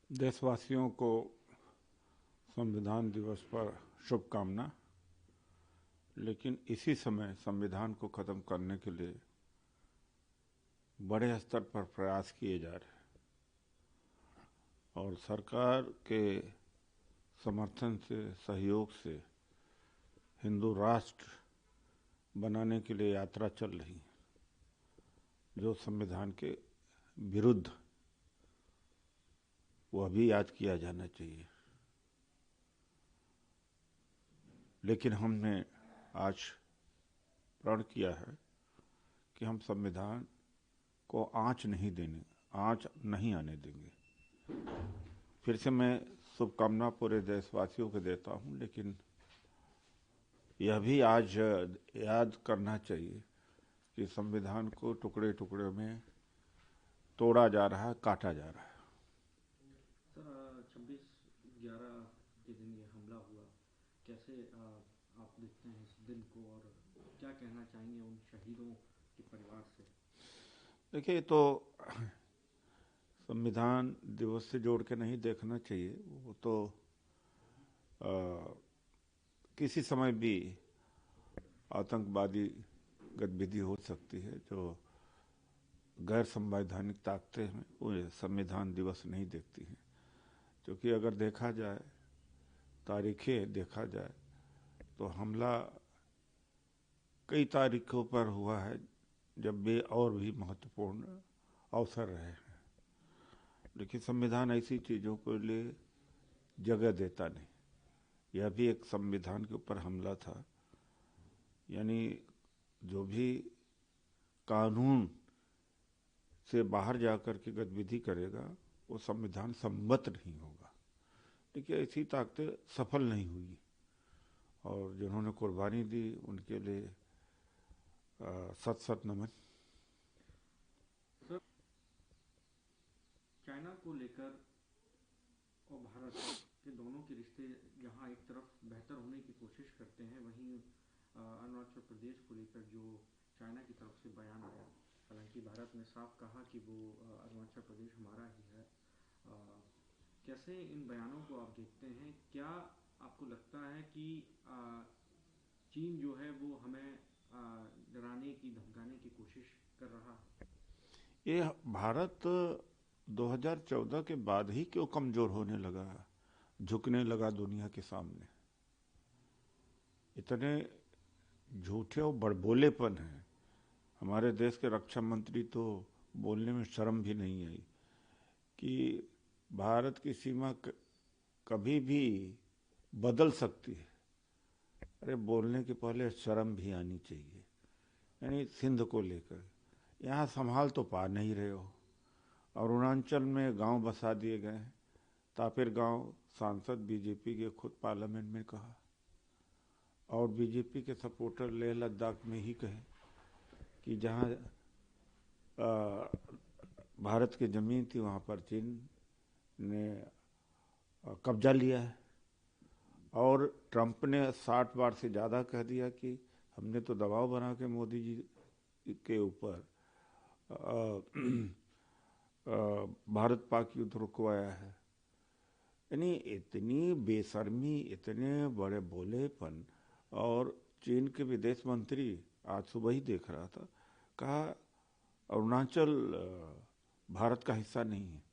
देशवासियों को संविधान दिवस पर शुभकामना। लेकिन इसी समय संविधान को खत्म करने के लिए बड़े स्तर पर प्रयास किए जा रहे हैं और सरकार के समर्थन से, सहयोग से हिंदू राष्ट्र बनाने के लिए यात्रा चल रही है, जो संविधान के विरुद्ध। वह भी याद किया जाना चाहिए। लेकिन हमने आज प्रण किया है कि हम संविधान को आंच नहीं आने देंगे। फिर से मैं शुभकामना पूरे देशवासियों को देता हूं, लेकिन यह भी आज याद करना चाहिए कि संविधान को टुकड़े टुकड़े में तोड़ा जा रहा है, काटा जा रहा है। सर, 26/11 के दिन ये हमला हुआ, कैसे आप देखते हैं इस दिन को और क्या कहना चाहेंगे उन शहीदों के परिवार से? देखिए, तो संविधान दिवस से जोड़ के नहीं देखना चाहिए। वो तो किसी समय भी आतंकवादी गतिविधि हो सकती है जो गैर संवैधानिक ताकतें हैं, वो संविधान दिवस नहीं देखती हैं। क्योंकि अगर देखा जाए, तारीखें देखा जाए, तो हमला कई तारीखों पर हुआ है जब वे और भी महत्वपूर्ण अवसर रहे हैं। लेकिन संविधान ऐसी चीज़ों के लिए जगह देता नहीं। यह भी एक संविधान के ऊपर हमला था। यानी जो भी कानून से बाहर जाकर के गतिविधि करेगा वो संविधान सम्मत नहीं होगा। देखिए, ऐसी ताकतें सफल नहीं हुई और जिन्होंने कुर्बानी दी उनके लिए सत सत नमन। सर, चाइना को लेकर और भारत के दोनों के रिश्ते जहां एक तरफ बेहतर होने की कोशिश करते हैं, वहीं अरुणाचल प्रदेश को लेकर जो चाइना की तरफ से बयान आया, हालांकि भारत ने साफ कहा कि वो अरुणाचल प्रदेश हमारा ही है। कैसे इन बयानों को आप देखते हैं? क्या आपको लगता है कि चीन जो है वो हमें डराने की, धमकाने की कोशिश कर रहा है? ये भारत 2014 के बाद ही क्यों कमजोर होने लगा, झुकने लगा दुनिया के सामने? इतने झूठे और बड़बोलेपन हैं। हमारे देश के रक्षा मंत्री तो बोलने में शर्म भी नहीं आई कि भारत की सीमा कभी भी बदल सकती है। अरे, बोलने के पहले शर्म भी आनी चाहिए। यानी सिंध को लेकर यहाँ संभाल तो पा नहीं रहे हो। अरुणाचल में गांव बसा दिए गए हैं। तापिर गांव सांसद बीजेपी के खुद पार्लियामेंट में कहा, और बीजेपी के सपोर्टर लेह लद्दाख में ही कहे कि जहां भारत की जमीन थी वहां पर चीन ने कब्जा लिया है। और ट्रंप ने 60 बार से ज़्यादा कह दिया कि हमने तो दबाव बना के मोदी जी के ऊपर भारत पाक युद्ध रुकवाया है। यानी इतनी बेशर्मी, इतने बड़े भोलेपन। और चीन के विदेश मंत्री, आज सुबह ही देख रहा था, कहा अरुणाचल भारत का हिस्सा नहीं है।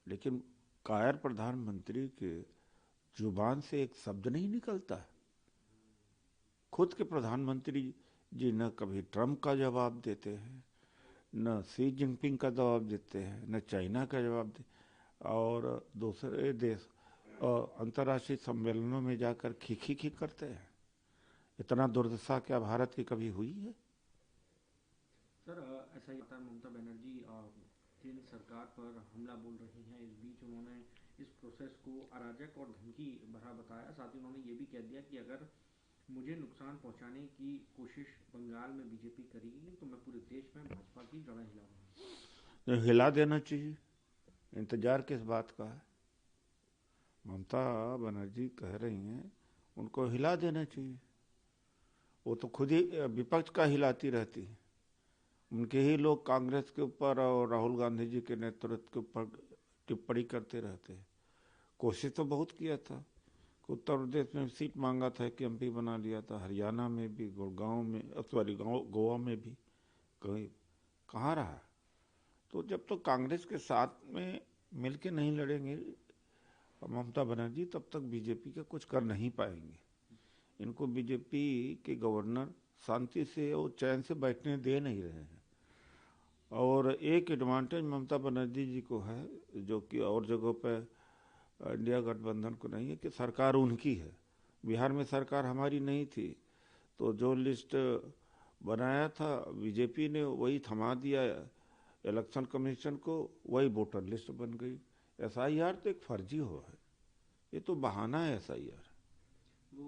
लेकिन कायर प्रधानमंत्री के जुबान से एक शब्द नहीं निकलता है। खुद के प्रधानमंत्री जी न कभी ट्रंप का जवाब देते हैं, न शी जिनपिंग का जवाब देते हैं, न चाइना का जवाब दे, और दूसरे देश अंतर्राष्ट्रीय सम्मेलनों में जाकर खी करते हैं। इतना दुर्दशा क्या भारत की कभी हुई है? सर, ऐसा ही था, ममता बनर्जी केंद्र सरकार पर हमला बोल रही हैं। इस बीच उन्होंने इस प्रोसेस को अराजक और धमकी भरा बताया। साथ ही उन्होंने ये भी कह दिया कि अगर मुझे नुकसान पहुंचाने की कोशिश बंगाल में बीजेपी करेगी तो मैं पूरे देश में भाजपा की जड़ें हिलाऊंगी। तो हिला देना चाहिए। इंतजार किस बात का है? ममता बनर्जी कह रही हैं, उनको हिला देना चाहिए। वो तो खुद ही विपक्ष का हिलाती रहती है। उनके ही लोग कांग्रेस के ऊपर और राहुल गांधी जी के नेतृत्व के ऊपर टिप्पणी करते रहते हैं। कोशिश तो बहुत किया था। उत्तर प्रदेश में सीट मांगा था कि एमपी बना लिया था, हरियाणा में भी, गुड़गांव में, सॉरी गोवा में भी, कहीं कहाँ रहा। तो जब तो कांग्रेस के साथ में मिलके नहीं लड़ेंगे ममता बनर्जी, तब तक बीजेपी का कुछ कर नहीं पाएंगे। इनको बीजेपी के गवर्नर शांति से और चैन से बैठने दे नहीं रहे हैं। और एक एडवांटेज ममता बनर्जी जी को है, जो कि और जगहों पर इंडिया गठबंधन को नहीं है, कि सरकार उनकी है। बिहार में सरकार हमारी नहीं थी, तो जो लिस्ट बनाया था बीजेपी ने वही थमा दिया इलेक्शन कमीशन को, वही वोटर लिस्ट बन गई। एसआईआर तो एक फर्जी हो है, ये तो बहाना है एसआईआर। वो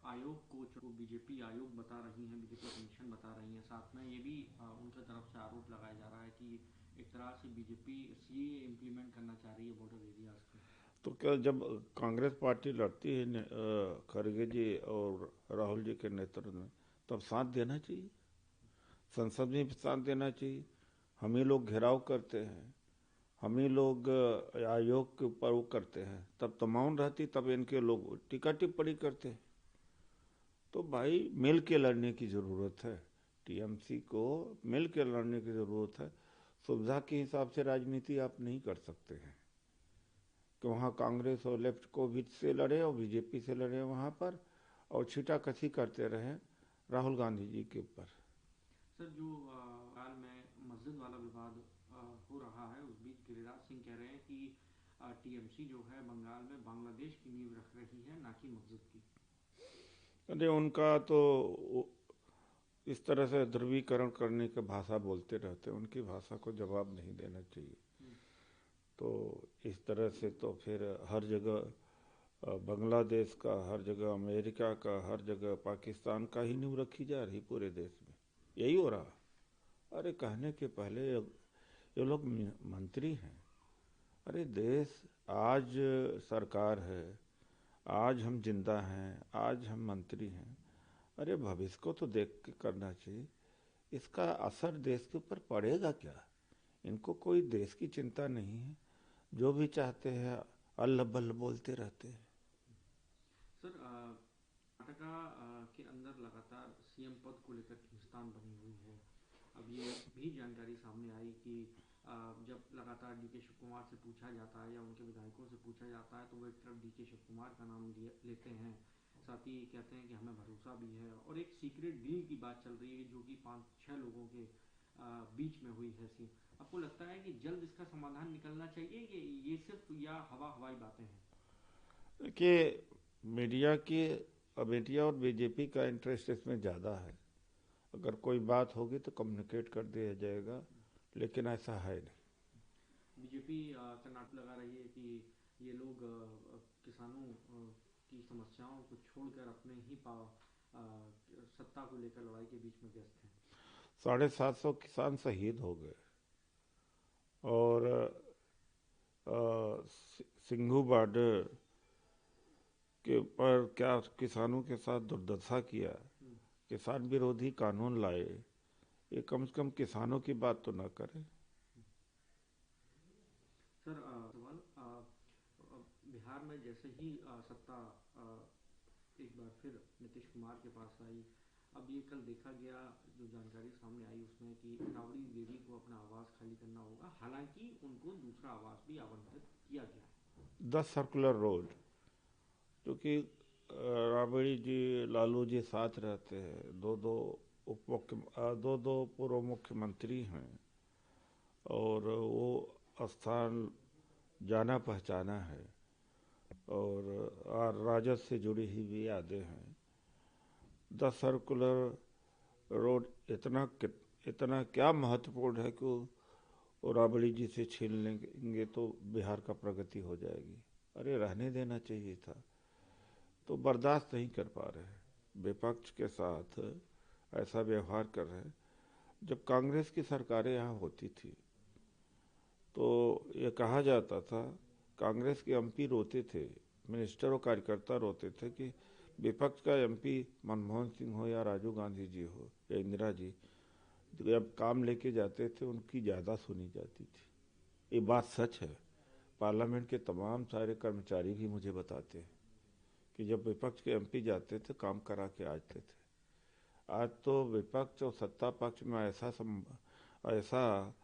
आयोग को बीजेपी आयोग बता रही है, बीजेपी कमीशन बता रही है, साथ में ये भी उनकी तरफ से आरोप लगाया जा रहा है कि एक तरह से बीजेपी सीए इम्प्लीमेंट करना चाह रही है बॉर्डर एरियाज में। तो क्या जब कांग्रेस पार्टी लड़ती है खड़गे जी और राहुल जी के नेतृत्व में, तब साथ देना चाहिए, संसद में भी साथ देना चाहिए। हम ही लोग घेराव करते हैं, हम ही लोग आयोग के ऊपर वो करते हैं, तब तो मौन रहती, तब इनके लोग टीका टिप्पणी करते। तो भाई मिल के लड़ने की जरूरत है, टीएमसी को मिल के लड़ने की जरूरत है। सुविधा के हिसाब से राजनीति आप नहीं कर सकते हैं कि वहाँ कांग्रेस और लेफ्ट को भी से लड़े और बीजेपी से लड़े वहाँ पर, और छीटाकछी करते रहे राहुल गांधी जी के ऊपर। सर, जो हाल में मस्जिद वाला विवाद हो रहा है, उस बीच गिरिराज सिंह कह रहे हैं कि टीएमसी जो है बंगाल में बांग्लादेश की नींव रख रही है, ना कि मस्जिद की। अरे उनका तो इस तरह से ध्रुवीकरण करने की भाषा बोलते रहते हैं, उनकी भाषा को जवाब नहीं देना चाहिए। तो इस तरह से तो फिर हर जगह बांग्लादेश का, हर जगह अमेरिका का, हर जगह पाकिस्तान का ही नींव रखी जा रही पूरे देश में, यही हो रहा। अरे कहने के पहले ये लोग मंत्री हैं। अरे देश आज सरकार है, आज हम जिंदा हैं, आज हम मंत्री हैं। अरे भविष्य को तो देख के करना चाहिए, इसका असर देश के ऊपर पड़ेगा क्या। इनको कोई देश की चिंता नहीं है, जो भी चाहते हैं अल्ल बल्ल बोलते रहते हैं। सर, कर्नाटका के अंदर लगातार सीएम पद को लेकर खींचतान बनी हुई है। अब ये भी जानकारी सामने आई कि जब लगातार डीके शिव कुमार से पूछा जाता है या उनके विधायकों से पूछा जाता है, तो वो एक तरफ डीके शिव कुमार का नाम लेते हैं, साथ ही कहते हैं कि हमें भरोसा भी है, और एक सीक्रेट डील की बात चल रही है जो कि 5-6 लोगों के बीच में हुई है। आपको लगता है कि जल्द इसका समाधान निकलना चाहिए कि ये सिर्फ या हवाई बातें हैं? देखिए, मीडिया की, मीडिया और बीजेपी का इंटरेस्ट इसमें ज़्यादा है। अगर कोई बात होगी तो कम्युनिकेट कर दिया जाएगा, लेकिन ऐसा है नहीं। बीजेपी कर्नाटक लगा रही है कि ये लोग किसानों की समस्याओं को छोड़कर अपने ही सत्ता को लेकर लड़ाई के बीच में व्यस्त हैं। 750 किसान शहीद हो गए, और सिंघू बॉर्डर के ऊपर क्या किसानों के साथ दुर्दशा किया, किसान विरोधी कानून लाए, ये कम से कम किसानों की बात तो ना करें। सर, सवाल, बिहार में जैसे ही सत्ता एक बार फिर नीतीश कुमार के पास आई, अब ये कल देखा गया, जो जानकारी सामने आई उसमें कि राबड़ी देवी को अपना आवास खाली करना होगा, हालांकि उनको दूसरा आवास भी आवंटित किया गया है। 10 सर्कुलर रोड, क्योंकि राबड़ी जी लालू जी साथ रहते हैं, दो दो पूर्व मुख्यमंत्री हैं, और वो स्थान जाना पहचाना है, और राजद से जुड़ी हुई भी यादें हैं। 10 सर्कुलर रोड इतना क्या महत्वपूर्ण है कि वो राबड़ी जी से छीन लेंगे तो बिहार का प्रगति हो जाएगी। अरे रहने देना चाहिए था, तो बर्दाश्त नहीं कर पा रहे, विपक्ष के साथ ऐसा व्यवहार कर रहे हैं। जब कांग्रेस की सरकारें यहाँ होती थी तो ये कहा जाता था, कांग्रेस के एमपी रोते थे, मिनिस्टर और कार्यकर्ता रोते थे कि विपक्ष का एमपी मनमोहन सिंह हो या राजीव गांधी जी हो या इंदिरा जी, जब काम लेके जाते थे उनकी ज़्यादा सुनी जाती थी। ये बात सच है, पार्लियामेंट के तमाम सारे कर्मचारी भी मुझे बताते हैं कि जब विपक्ष के एमपी जाते थे काम करा के आते थे। आज तो विपक्ष और सत्ता पक्ष में ऐसा